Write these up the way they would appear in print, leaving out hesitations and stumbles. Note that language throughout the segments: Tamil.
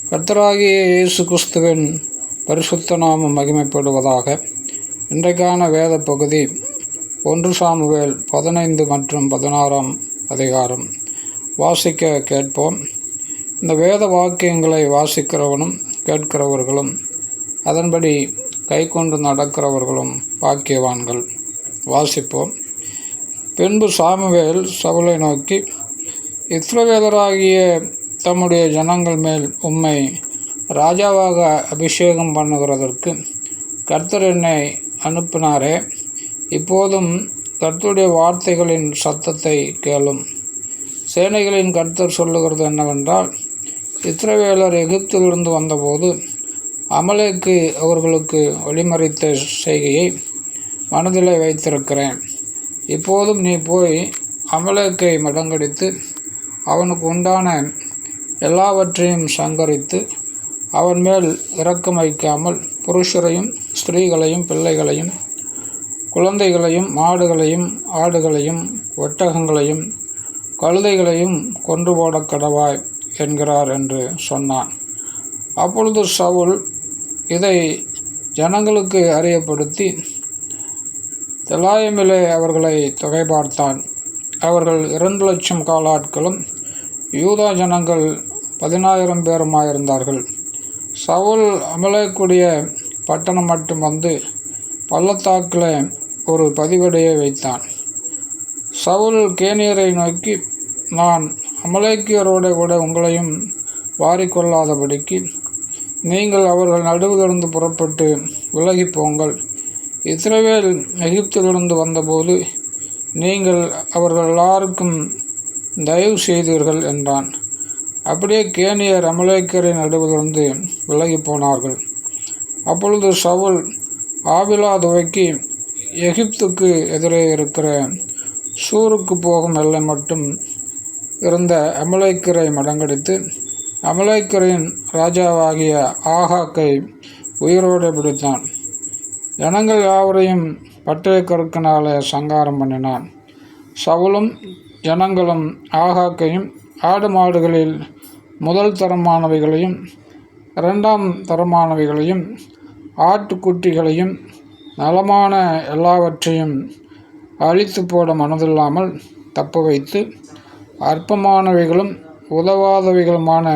கர்த்தராகிய இயேசு கிறிஸ்துவின் பரிசுத்த நாமம் மகிமைப்படுவதாக. இன்றைக்கான வேத பகுதி 1 சாமுவேல் 15 மற்றும் 16 அதிகாரம். வாசிக்க கேட்போம். இந்த வேத வாக்கியங்களை வாசிக்கிறவனும் கேட்கிறவர்களும் அதன்படி கைக்கொண்டு நடக்கிறவர்களும் பாக்கியவான்கள். வாசிப்போம். பின்பு சாமுவேல் சவுலை நோக்கி, இஸ்ரவேலராகிய தம்முடைய ஜனங்கள் மேல் உம்மை ராஜாவாக அபிஷேகம் பண்ணுகிறதற்கு கர்த்தர் என்னை அனுப்பினாரே. இப்போதும் கர்த்தருடைய வார்த்தைகளின் சத்தத்தை கேளும். சேனைகளின் கர்த்தர் சொல்லுகிறது என்னவென்றால், இஸ்ரவேலர் எகிப்திலிருந்து வந்தபோது அமலேக்கு அவர்களுக்கு வழிமறித்த செய்கையை மனதிலே வைத்திருக்கிறேன். இப்போதும் நீ போய் அமலேக்கை மடங்கடித்து அவனுக்கு உண்டான எல்லாவற்றையும் சங்கரித்து அவன் மேல் இரக்கம் வைக்காமல் புருஷரையும் ஸ்திரீகளையும் பிள்ளைகளையும் குழந்தைகளையும் மாடுகளையும் ஆடுகளையும் ஒட்டகங்களையும் கழுதைகளையும் கொன்று போட கடவாய் என்கிறார் என்று சொன்னான். அப்பொழுது சவுல் இதை ஜனங்களுக்கு அறியப்படுத்தி தெலாயமிலே அவர்களை தொகை பார்த்தான். அவர்கள் 2,00,000 காலாட்களும் யூதா ஜனங்கள் 10,000 பேருமாயிருந்தார்கள். சவுல் அமலேக்குடைய பட்டணம் மட்டும் வந்து பள்ளத்தாக்கில் ஒரு பதிவடையை வைத்தான். சவுல் கேனியரை நோக்கி, நான் அமலேக்கியரோட கூட உங்களையும் வாரிக்கொள்ளாதபடிக்கு நீங்கள் அவர்கள் நடுவிலிருந்து புறப்பட்டு விலகி போங்கள். இஸ்ரவேல் எகிப்திலிருந்து வந்தபோது நீங்கள் அவர்கள் எல்லாருக்கும் தயவு செய்தீர்கள் என்றான். அப்படியே கேனியர் அமலேக்கியரின் நடுவிலிருந்து விலகி போனார்கள். அப்பொழுது சவுல் ஆவிலா துவக்கி எகிப்துக்கு எதிரே இருக்கிற சூருக்கு போகும் எல்லை மட்டும் இருந்த அமலேக்கியரை மடங்கடித்து அமலேக்கியரின் ராஜாவாகிய ஆகாக்கை உயிரோடு பிடித்தான். ஜனங்கள் யாவரையும் பட்டய கருக்கினாலே சங்காரம் பண்ணினான். சவுலும் ஜனங்களும் ஆகாக்கையும் ஆடு மாடுகளில் முதல் தரமானவைகளையும் 2ஆம் தரமானவைகளையும் ஆட்டுக்குட்டிகளையும் நலமான எல்லாவற்றையும் அழித்து போட மனதில்லாமல் தப்ப வைத்து அற்பமானவைகளும் உதவாதவைகளுமான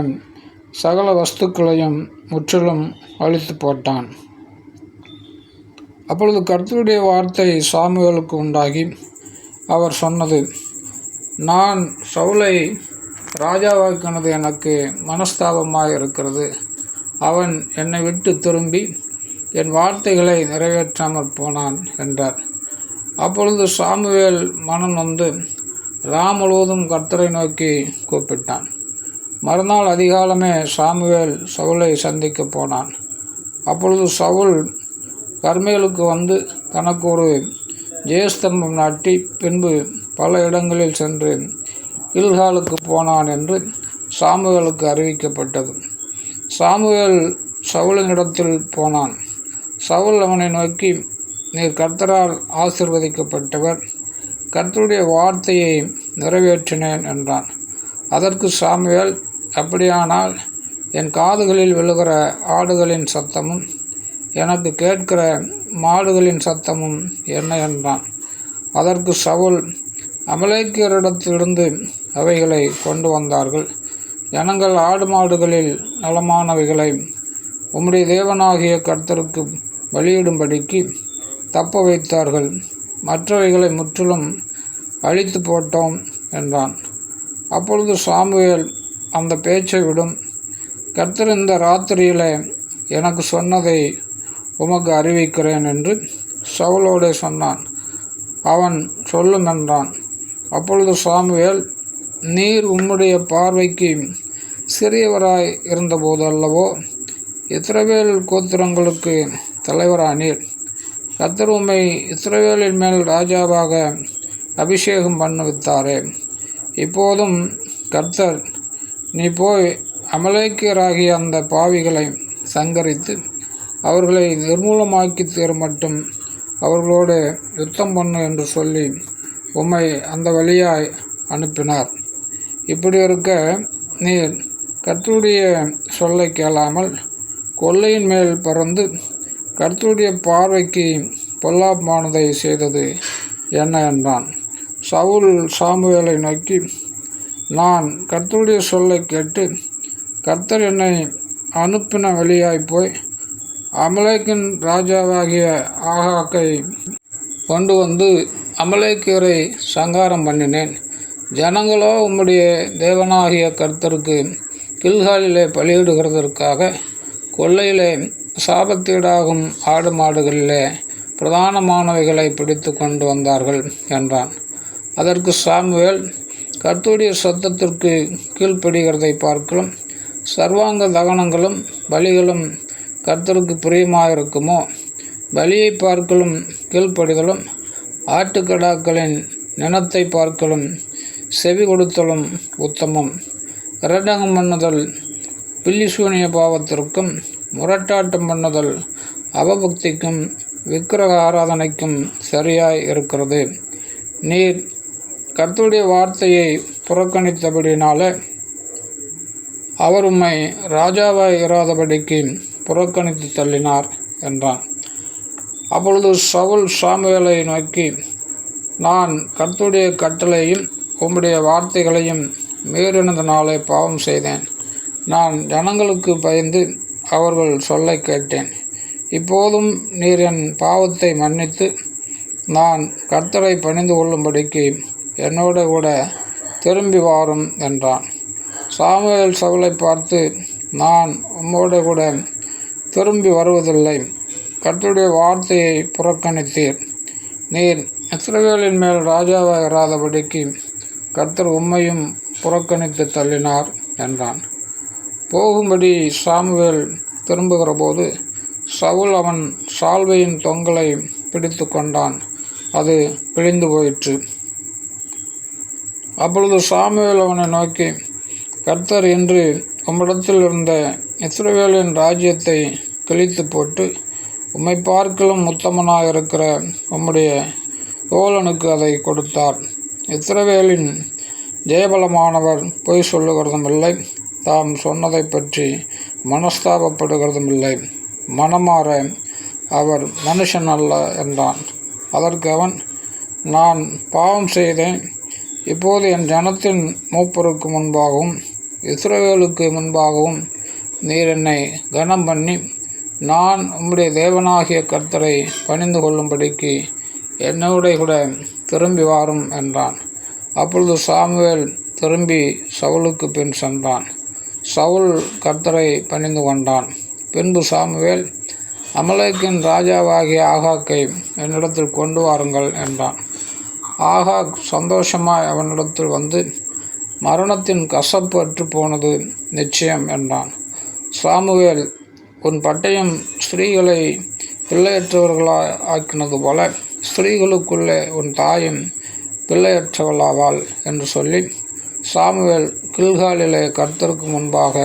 சகல வஸ்துக்களையும் முற்றிலும் அழித்து போட்டான். அப்பொழுது கர்த்தருடைய வார்த்தை சாமுவேலுக்கு உண்டாகி அவர் சொன்னது, நான் சவுலை ராஜாவாக்கினது எனக்கு மனஸ்தாபமாக இருக்கிறது. அவன் என்னை விட்டு திரும்பி என் வார்த்தைகளை நிறைவேற்றாமற் போனான் என்றார். அப்பொழுது சாமுவேல் மனம் நொந்து முழுவதும் கர்த்தரை நோக்கி கூப்பிட்டான். மறுநாள் அதிகாலமே சாமுவேல் சவுலை சந்திக்க போனான். அப்பொழுது சவுல் கர்மேலுக்கு வந்து தனக்கு ஒரு ஜெயஸ்தம்பம் நாட்டி பின்பு பல இடங்களில் சென்று கில்காலுக்கு போனான் என்று சாமுவேலுக்கு அறிவிக்கப்பட்டது. சாமுவேல் சவுலினிடத்தில் போனான். சவுல் அவனை நோக்கி, நீர் கர்த்தரால் ஆசீர்வதிக்கப்பட்டவர், கர்த்தருடைய வார்த்தையை நிறைவேற்றினேன் என்றான். அதற்கு சாமுவேல், அப்படியானால் என் காதுகளில் விழுகிற ஆடுகளின் சத்தமும் எனக்கு கேட்கிற மாடுகளின் சத்தமும் என்ன என்றான். அதற்கு சவுல், அமலேக்கியரிடத்திலிருந்து அவைகளை கொண்டு வந்தார்கள். ஜனங்கள் ஆடு மாடுகளில் நலமானவைகளை உம்முடைய தேவனாகிய கர்த்தருக்கு பலியிடும்படிக்கு தப்ப வைத்தார்கள். மற்றவைகளை முற்றிலும் அழித்து போட்டோம் என்றான். அப்பொழுது சாமுவேல் அந்த பேச்சை விடும், கர்த்தர் இந்த ராத்திரியிலே எனக்கு சொன்னதை உமக்கு அறிவிக்கிறேன் என்று சவுலோடே சொன்னான். அவன் சொல்லும் என்றான். அப்பொழுது சாமுவேல், நீர் உம்முடைய பார்வைக்கு சிறியவராய் இருந்தபோது அல்லவோ இஸ்ரவேல் கோத்திரங்களுக்கு தலைவரானீர். கர்த்தர் உம்மை இஸ்ரவேலின் மேல் ராஜாவாக அபிஷேகம் பண்ணுவித்தாரே. இப்போதும் கர்த்தர், நீ போய் அமலேக்கியராகிய அந்த பாவிகளை சங்கரித்து அவர்களை நிர்மூலமாக்கி தீரும் மட்டும் அவர்களோடு யுத்தம் பண்ணு என்று சொல்லி உம்மை அந்த வழியாய் அனுப்பினார். இப்படி இருக்க நீர் கர்த்தருடைய சொல்லை கேளாமல் கொள்ளையின் மேல் பறந்து கர்த்தருடைய பார்வைக்கு பொல்லாப்பானதை செய்தது என்ன என்றான். சவுல் சாமுவேலை நோக்கி, நான் கர்த்தருடைய சொல்லை கேட்டு கர்த்தர் என்னை அனுப்பின வழியாய் போய் அமலேக்கின் ராஜாவாகிய ஆகாக்கை கொண்டு வந்து அமலேக்கியரை சங்காரம் பண்ணினேன். ஜனங்களோ உம்முடைய தேவனாகிய கர்த்தருக்கு கில்காலிலே பலியிடுகிறதற்காக கொள்ளையிலே சாபத்தீடாகும் ஆடு மாடுகளிலே பிரதானமானவைகளை பிடித்து கொண்டு வந்தார்கள் என்றான். அதற்கு சாமுவேல், கர்த்தருடைய சத்தத்திற்கு கீழ்ப்படுகிறதை பார்க்கலாம் சர்வாங்க தகனங்களும் பலிகளும் கர்த்தருக்கு பிரியமாயிருக்குமோ? பலியை பார்க்கலும் கீழ்ப்படிதலும் ஆட்டுக்கடாக்களின் நினத்தை பார்க்கலும் செவி கொடுத்தலும் உத்தமம். இரண்டகம் பண்ணுதல் பில்லிசூனிய பாவத்திற்கும் முரட்டாட்டம் பண்ணுதல் அவபக்திக்கும் விக்கிரக ஆராதனைக்கும் சரியாய் இருக்கிறது. நீர் கர்த்தருடைய வார்த்தையை புறக்கணித்தபடினால அவர் உம்மை ராஜாவாய் இராதபடிக்கு புறக்கணித்து தள்ளினார் என்றான். அப்பொழுது சவுல் சாமுவேலை நோக்கி, நான் கர்த்தருடைய கட்டளையும் உம்முடைய வார்த்தைகளையும் மீறினதினாலே பாவம் செய்தேன். நான் ஜனங்களுக்கு பயந்து அவர்கள் சொல்லை கேட்டேன். இப்போதும் நீர் என் பாவத்தை மன்னித்து நான் கர்த்தரை பணிந்து கொள்ளும்படிக்கு என்னோட கூட திரும்பி வாரும் என்றான். சாமுவேல் சவுலை பார்த்து, நான் உம்மோட கூட திரும்பி வருவதில்லை. கர்த்தருடைய வார்த்தையை புறக்கணித்தீர். நீர் இஸ்ரவேலின் மேல் ராஜாவாக இராதபடிக்கு கர்த்தர் உம்மையும் புறக்கணித்து தள்ளினார் என்றான். போகும்படி சாமுவேல் திரும்புகிற போது சவுல் அவன் சால்வையின் தொங்கலை பிடித்து கொண்டான். அது பிழிந்து போயிற்று. அப்பொழுது சாமுவேல் அவனை நோக்கி, கர்த்தர் இன்று உம்மிடத்தில் இருந்த இஸ்ரவேலின் ராஜ்யத்தை கிழித்து போட்டு உம்மை பார்க்கலும் உத்தமனாயிருக்கிற உம்முடைய தோழனுக்கு அதை கொடுத்தார். இஸ்ரவேலின் ஜெயபலமானவர் பொய் சொல்லுகிறதும் இல்லை, தாம் சொன்னதை பற்றி மனஸ்தாபப்படுகிறதும் இல்லை. மனமாற அவர் மனுஷன் அல்ல என்றான். அதற்கு அவன், நான் பாவம் செய்தேன். இப்போது என் ஜனத்தின் மூப்பருக்கு முன்பாகவும் இஸ்ரவேலுக்கு முன்பாகவும் நீர் என்னை கனம் பண்ணி நான் உம்முடைய தேவனாகிய கர்த்தரை பணிந்து கொள்ளும்படிக்கு என்னோட கூட திரும்பி வாரும் என்றான். அப்பொழுது சாமுவேல் திரும்பி சவுலுக்கு பின் சென்றான். சவுல் கர்த்தரை பணிந்து கொண்டான். பின்பு சாமுவேல், அமலேக்கின் ராஜாவாகிய ஆகாக்கை என்னிடத்தில் கொண்டு வாருங்கள் என்றான். ஆகாக் சந்தோஷமாய் அவனிடத்தில் வந்து, மரணத்தின் கசப்பு அற்று போனது நிச்சயம் என்றான். சாமுவேல், உன் பட்டயம் ஸ்திரீகளை பிள்ளையற்றவர்களாய் ஆக்கினது போல ஸ்திரீகளுக்குள்ளே உன் தாயும் பிள்ளையற்றவளாவாள் என்று சொல்லி சாமுவேல் கில்காலிலே கர்த்தருக்கு முன்பாக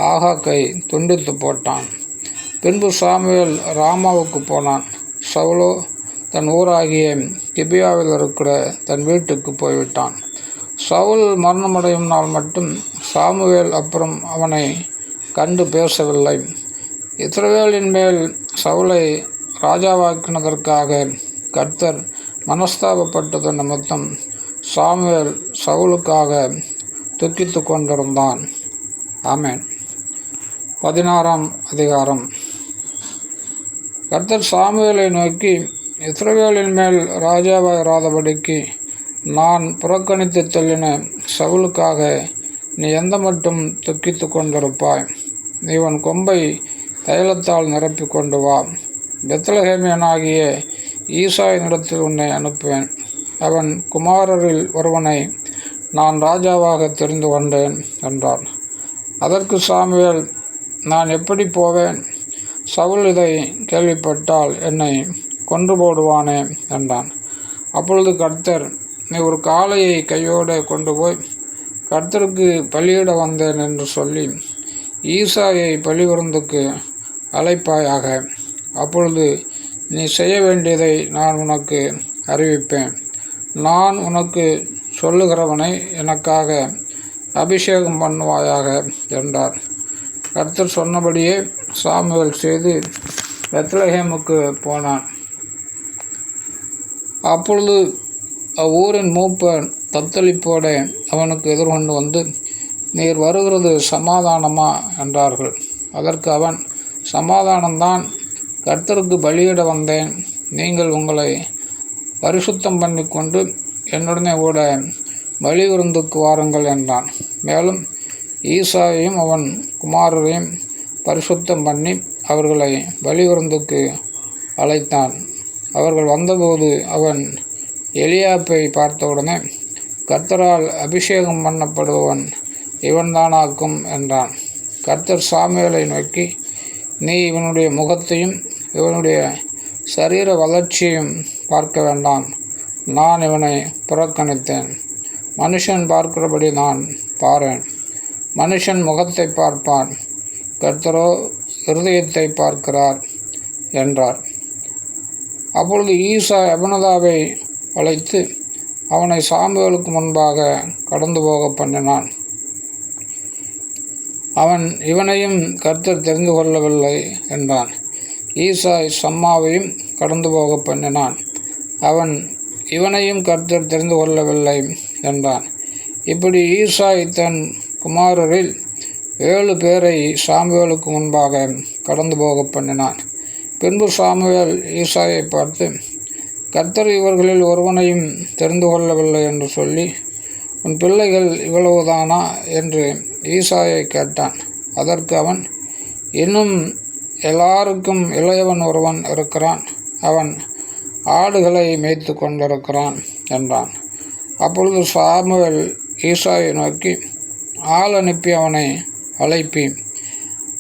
ஆகாக்கை துண்டித்து போட்டான். பின்பு சாமுவேல் ராமாவுக்கு போனான். சவுலோ தன் ஊராகிய கிபியாவில் இருக்கிற தன் வீட்டுக்கு போய்விட்டான். சவுல் மரணமடையும் நாள் மட்டும் சாமுவேல் அப்புறம் அவனை கண்டு பேசவில்லை. இஸ்ரவேலின் மேல் சவுலை ராஜாவாக்கினதற்காக கர்த்தர் மனஸ்தாபப்பட்டது நிமித்தம் சாமுவேல் சவுலுக்காக துக்கித்து கொண்டிருந்தான். ஆமென். 16ஆம் அதிகாரம். கர்த்தர் சாமுவேலை நோக்கி, இஸ்ரவேலின் மேல் ராஜாவாக இராதபடிக்கு நான் புறக்கணித்து தள்ளின சவுலுக்காக நீ எந்த மட்டும் துக்கித்து கொண்டிருப்பாய்? நீ உன் கொம்பை தைலத்தால் நிரப்பி கொண்டு வா. பெத்லகேமியனாகிய ஈசாயினிடத்தில் உன்னை அனுப்புவேன். அவன் குமாரரில் ஒருவனை நான் ராஜாவாக தெரிந்து கொண்டேன் என்றான். அதற்கு சாமுவேல், நான் எப்படி போவேன்? சவுல் இதை கேள்விப்பட்டால் என்னை கொன்று போடுவானே என்றான். அப்பொழுது கர்த்தர், நீ ஒரு காளையை கையோடு கொண்டு போய் கர்த்தருக்கு பலியிட வந்தேன் என்று சொல்லி ஈசாயை பலிவிருந்துக்கு அழைப்பாயாக. அப்பொழுது நீ செய்ய வேண்டியதை நான் உனக்கு அறிவிப்பேன். நான் உனக்கு சொல்லுகிறவனை எனக்காக அபிஷேகம் பண்ணுவாயாக என்றார். கர்த்தர் சொன்னபடியே சாமுவேல் செய்து பெத்லகேமுக்கு போனான். அப்பொழுது அவ்வூரின் மூப்பர் தத்தளிப்போட அவனுக்கு எதிர்கொண்டு வந்து, நீர் வருகிறது சமாதானமா என்றார்கள். அதற்கு அவன், சமாதானம்தான், கர்த்தருக்கு பலியிட வந்தேன். நீங்கள் உங்களை பரிசுத்தம் பண்ணி கொண்டு என்னுடனே கூட பலி விருந்துக்கு வாருங்கள் என்றான். மேலும் ஈசாயையும் அவன் குமாரரையும் பரிசுத்தம் பண்ணி அவர்களை பலி விருந்துக்கு அழைத்தான். அவர்கள் வந்தபோது அவன் எலியாப்பை பார்த்தவுடனே, கர்த்தரால் அபிஷேகம் பண்ணப்படுபவன் இவன்தானாக்கும் என்றான். கர்த்தர் சாமுவேலை நோக்கி, நீ இவனுடைய முகத்தையும் இவனுடைய சரீர வளர்ச்சியையும் பார்க்க வேண்டாம். நான் இவனை புறக்கணித்தேன். மனுஷன் பார்க்கிறபடி நான் பாரேன். மனுஷன் முகத்தை பார்ப்பான், கர்த்தரோ இருதயத்தை பார்க்கிறார் என்றார். அப்பொழுது ஈசா எபனதாவை அழைத்து அவனை சாமுவேலுக்கு முன்பாக கடந்து போக பண்ணினான். அவன், இவனையும் கர்த்தர் தெரிந்து கொள்ளவில்லை என்றான். ஈசாய் சம்மாவையும் கடந்து போக பண்ணினான். அவன், இவனையும் கர்த்தர் தெரிந்து கொள்ளவில்லை என்றான். இப்படி ஈசாய் தன் குமாரரில் 7 பேரை சாமுவேலுக்கு முன்பாக கடந்து போக பண்ணினான். பின்பு சாமுவேல் ஈசாயை பார்த்து, கர்த்தர் இவர்களில் ஒருவனையும் தெரிந்து கொள்ளவில்லை என்று சொல்லி, உன் பிள்ளைகள் இவ்வளவுதானா என்று ஈசாயை கேட்டான். அதற்கு அவன், இன்னும் எல்லாருக்கும் இளையவன் ஒருவன் இருக்கிறான். அவன் ஆடுகளை மேய்த்து கொண்டிருக்கிறான் என்றான். அப்பொழுது சாமுவேல் ஈசாயை நோக்கி, ஆள் அனுப்பி அவனை அழைப்பி,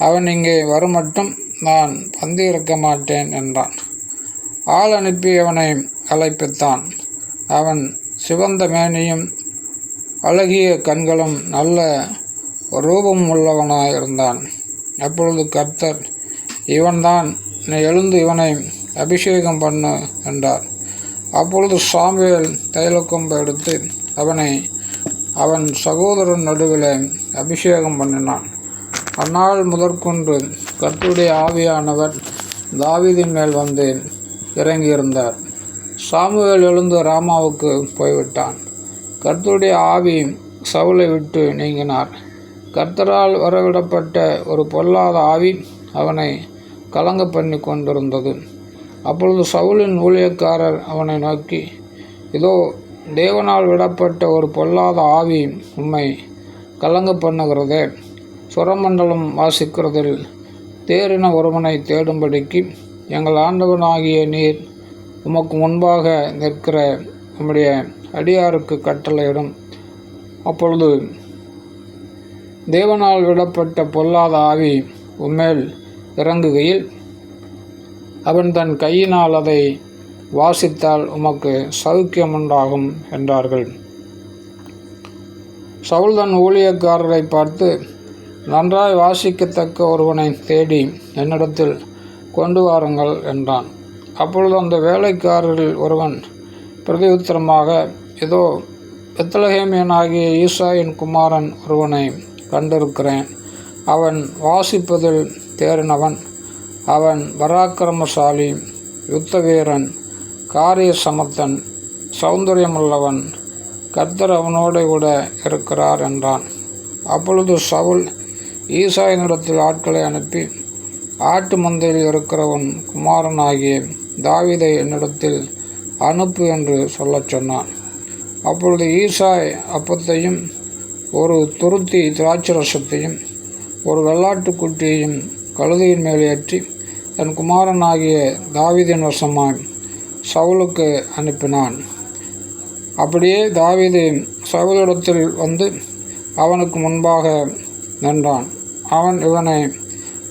அவன் இங்கே வருமட்டும் நான் பந்தியிருக்க மாட்டேன் என்றான். ஆள் அனுப்பி அவனை அழைப்பித்தான். அவன் சிவந்த மேனியும் அழகிய கண்களும் நல்ல ரூபம் உள்ளவனாயிருந்தான். அப்பொழுது கர்த்தர், இவன்தான், நீ எழுந்து இவனை அபிஷேகம் பண்ணு என்றார். அப்பொழுது சாமுவேல் தைலக்கொம்பை எடுத்து அவனை அவன் சகோதரன் நடுவில் அபிஷேகம் பண்ணினான். அந்நாள் முதற்கொண்டு கர்த்தருடைய ஆவியானவர் தாவீதின் மேல் வந்து இறங்கியிருந்தார். சாமுவேல் எழுந்து ராமாவுக்கு போய்விட்டான். கர்த்தருடைய ஆவி சவுலை விட்டு நீங்கினார். கர்த்தரால் வரவிடப்பட்ட ஒரு பொல்லாத ஆவி அவனை கலங்க பண்ணி கொண்டிருந்தது. அப்பொழுது சவுலின் ஊழியக்காரர் அவனை நோக்கி, இதோ தேவனால் விடப்பட்ட ஒரு பொல்லாத ஆவி உம்மை கலங்க பண்ணுகிறதே. சுரமண்டலம் வாசிக்கிறதில் தேறின ஒருவனை தேடும்படிக்கு எங்கள் ஆண்டவனாகிய நீர் உமக்கு முன்பாக நிற்கிற உம்முடைய அடியாருக்கு கட்டளையிடும். அப்பொழுது தேவனால் விடப்பட்ட பொல்லாத ஆவி உம்மேல் இறங்குகையில் அவன் தன் கையினால் அதை வாசித்தால் உமக்கு சௌக்கியம் உண்டாகும் என்றார்கள். சவுல் தன் ஊழியக்காரரை பார்த்து, நன்றாய் வாசிக்கத்தக்க ஒருவனை தேடி என்னிடத்தில் கொண்டு வாருங்கள் என்றான். அப்பொழுது அந்த வேலைக்காரரில் ஒருவன் பிரதியுத்தரமாக, இதோ பெத்லகேமியனாகிய ஈசாயின் குமாரன் ஒருவனை கண்டிருக்கிறேன். அவன் வாசிப்பதில் தேறினவன். அவன் பராக்கிரமசாலி, யுத்த வீரன், காரிய சமர்த்தன், சௌந்தரியமுள்ளவன். கர்த்தர் அவனோடு கூட இருக்கிறார் என்றான். அப்பொழுது சவுல் ஈசாயினிடத்தில் ஆட்களை அனுப்பி, ஆட்டு மந்தையில் இருக்கிற உன் குமாரனாகிய தாவீதை என்னிடத்தில் அனுப்பு என்று சொல்லச் சொன்னான். அப்பொழுது ஈசாய் அப்பத்தையும் ஒரு துருத்தி திராட்சரசத்தையும் ஒரு வெள்ளாட்டுக்குட்டியையும் கழுதையின் மேல் ஏற்றி தன் குமாரனாகிய தாவீதின் வசமாய் சவுலுக்கு அனுப்பினான். அப்படியே தாவீது சவுலிடத்தில் வந்து அவனுக்கு முன்பாக நின்றான். அவன் இவனை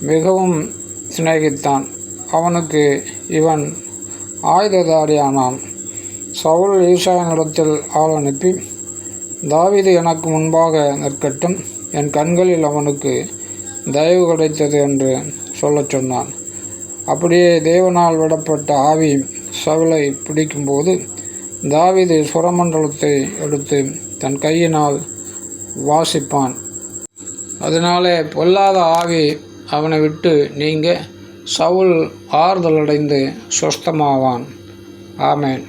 மிகவும் சிநேகித்தான். அவனுக்கு இவன் ஆயுததாரியானான். சவுல் ஈசாயினிடத்தில் ஆள் அனுப்பி, தாவீது எனக்கு முன்பாக நிற்கட்டும், என் கண்களில் அவனுக்கு தயவு கிடைத்தது என்று சொல்லச் சொன்னான். அப்படியே தேவனால் விடப்பட்ட ஆவி சவுலை பிடிக்கும்போது தாவீது சுரமண்டலத்தை எடுத்து தன் கையினால் வாசிப்பான். அதனாலே பொல்லாத ஆவி அவனை விட்டு நீங்க சவுல் ஆறுதலடைந்து சொஸ்தமாவான். ஆமேன்.